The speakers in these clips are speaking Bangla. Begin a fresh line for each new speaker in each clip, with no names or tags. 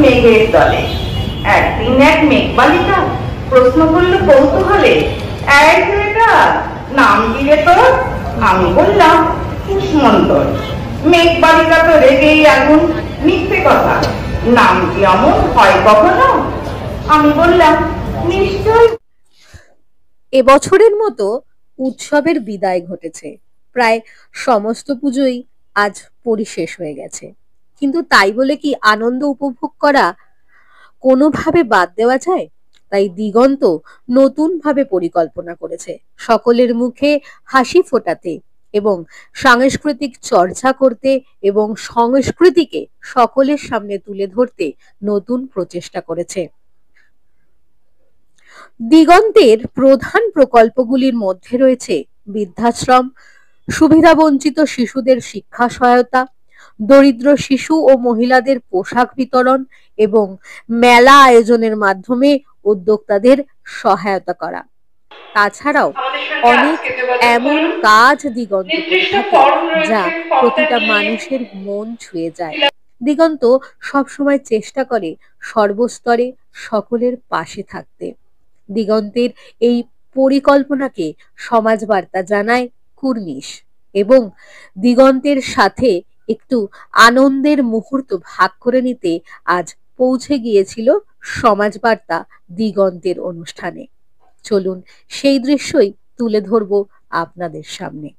মেঘের দলে। একদিন এক মেঘ বালিকা প্রশ্ন করল কৌতূহলে, এই মেয়েটা নাম কি রে তোর? আমি বললাম কুসমন্তর। মেঘ বালিকা তো রেগেই আগুন, মিথ্যে কথা, নাম কি অমন হয় কখনো? আমি বললাম নিশ্চয়।
এবছরের মতো উৎসবের বিদায় ঘটেছে। প্রায় সমস্ত পুজোই আজ পরিশেষ হয়ে গেছে, কিন্তু তাই বলে কি আনন্দ উপভোগ করা কোনোভাবে বাদ দেওয়া যায়? তাই দিগন্ত নতুন ভাবে পরিকল্পনা করেছে সকলের মুখে হাসি ফোটাতে এবং সাংস্কৃতিক চর্চা করতে এবং সংস্কৃতিকে সকলের সামনে তুলে ধরতে নতুন প্রচেষ্টা করেছে। দিগন্তের প্রধান প্রকল্পগুলির মধ্যে রয়েছে বৃদ্ধাশ্রম, সুবিধাবঞ্চিত শিশুদের শিক্ষা সহায়তা, দরিদ্র শিশু ও মহিলাদের পোশাক বিতরণ এবং মেলা আয়োজনের মাধ্যমে উদ্যোক্তাদের সহায়তা করা। তাছাড়াও অনেক এমন কাজ দিগন্ত করে থাকে যা প্রতিটা মানুষের মন ছুঁয়ে যায়। দিগন্ত সবসময় চেষ্টা করে সর্বস্তরে সকলের পাশে থাকতে। দিগন্তের এই পরিকল্পনাকে সমাজ বার্তা জানায় কুর্নিশ এবং দিগন্তের সাথে একটু আনন্দের মুহূর্ত ভাগ করে নিতে আজ পৌঁছে গিয়েছিল সমাজ বার্তা দিগন্তের অনুষ্ঠানে। চলুন সেই দৃশ্যই তুলে ধরব আপনাদের সামনে।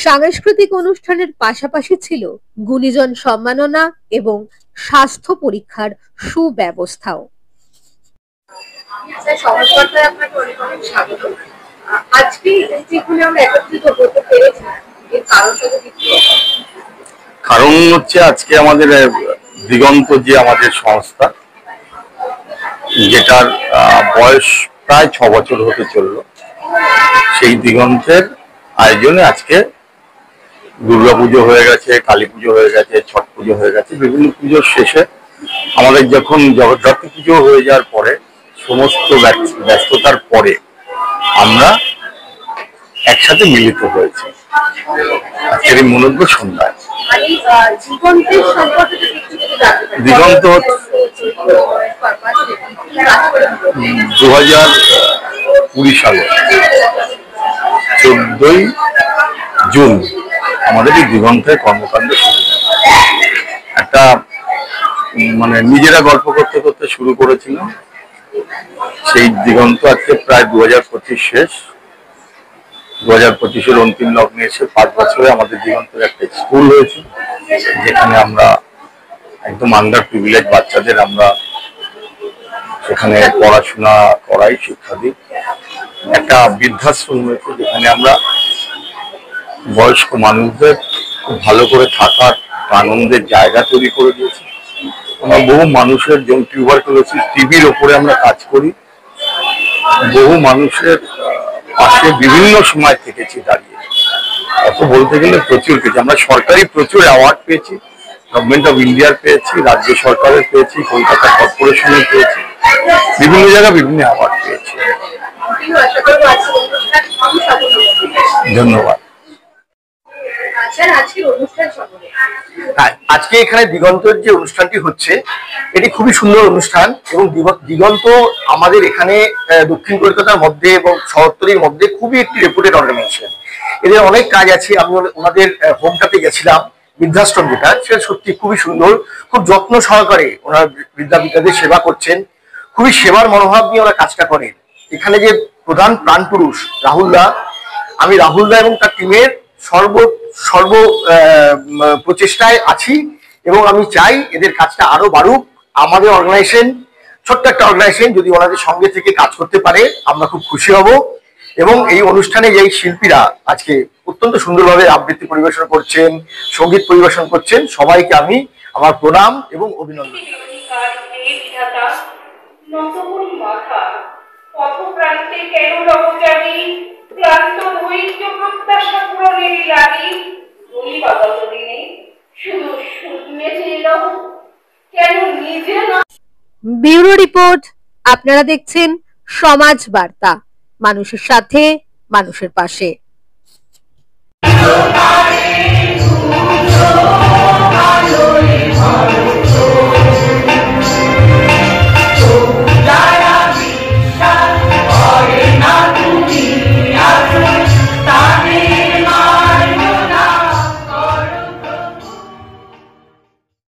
সাংস্কৃতিক অনুষ্ঠানের পাশাপাশি ছিল গুণীজন সম্মাননা এবং স্বাস্থ্য পরীক্ষার সুব্যবস্থাও।
সমাজ বার্তায় আপনাকে অনেক অনেক স্বাগত। আজকে যেখানে আমরা একত্রিত হতে পেরেছি এর কারণটা যদি
কারণ হচ্ছে আজকে আমাদের দিগন্ত যে আমাদের সংস্থা, যেটার বয়স প্রায় 6 বছর হতে চলল, সেই দিগন্তের আয়োজনে আজকে দুর্গাপুজো হয়ে গেছে, কালী পুজো হয়ে গেছে, ছট পুজো হয়ে গেছে, বিভিন্ন পুজোর শেষে আমাদের যখন জগদ্ধাত্রী পুজো হয়ে যাওয়ার পরে সমস্ত ব্যস্ততার পরে আমরা একসাথে মিলিত হয়েছি আজকের এই মনোজ্ঞ সন্ধ্যায়। দিগন্ত 2020 সালে 14ই জুন আমাদের এই দিগন্তের কর্মকাণ্ড শুরু। একটা মানে নিজেরা গল্প করতে করতে শুরু করেছিলাম। সেই দিগন্ত আজকে প্রায় 2025 শেষ। 2025-এর অন্তিম লগ্নে এসে 5 বছরে আমাদের দিগন্তের একটা স্কুল হয়েছে, যেখানে আমরা একদম আন্ডার প্রিভিলেজ বাচ্চাদের আমরা সেখানে পড়াশোনা করাই, শিক্ষা দিই। একটা বৃদ্ধাশ্রম হয়েছে, যেখানে আমরা বয়স্ক মানুষদের খুব ভালো করে থাকার আনন্দের জায়গা তৈরি করে দিয়েছি। আমরা বহু মানুষের যেমন টিউবারকুলোসিস, টিবির ওপরে আমরা কাজ করি। বহু মানুষের পাশে বিভিন্ন সময় থেকেছি দাঁড়িয়ে। অত বলতে গেলে প্রচুর কিছু। আমরা সরকারি প্রচুর অ্যাওয়ার্ড পেয়েছি, গভর্নমেন্ট অফ ইন্ডিয়ার পেয়েছি, রাজ্য সরকারের পেয়েছি, কলকাতা কর্পোরেশনের পেয়েছি, বিভিন্ন জায়গায় বিভিন্ন অ্যাওয়ার্ড পেয়েছি। ধন্যবাদ।
আজকে এখানে দিগন্তের যে অনুষ্ঠানটি হচ্ছে এটি খুবই সুন্দর অনুষ্ঠান এবং দিগন্ত আমাদের এখানে দক্ষিণ কলকাতার মধ্যে এবং শহরতলির মধ্যে খুবই একটি রেপুটেড অর্গানাইজেশন। এদের অনেক কাজ আছে। আমি ওনাদের হোমটাতে গেছিলাম, বৃদ্ধাশ্রম যেটা, সেটা সত্যি খুবই সুন্দর, খুব যত্ন সহকারে ওনারা বৃদ্ধাদের সেবা করছেন। খুবই সেবার মনোভাব নিয়ে ওরা কাজটা করেন। এখানে যে প্রধান প্রাণ পুরুষ রাহুলদা, আমি রাহুলদা এবং তার টিমের সর্ব প্রচেষ্টায় আছি এবং আমি চাই এদের কাজটা আরো বাড়ুক। আমাদের অর্গানাইজেশন ছোট্ট একটা অর্গানাইজেশন, যদি ওনাদের সঙ্গে থেকে কাজ করতে পারে আমরা খুব খুশি হব। এবং এই অনুষ্ঠানে এই শিল্পীরা আজকে অত্যন্ত সুন্দরভাবে আবৃত্তি পরিবেশন করছেন, সঙ্গীত পরিবেশন করছেন, সবাইকে আমি আমার প্রণাম এবং অভিনন্দন।
ব্যুরো রিপোর্ট, আপনারা দেখছেন সমাজ বার্তা, মানুষের সাথে, মানুষের পাশে।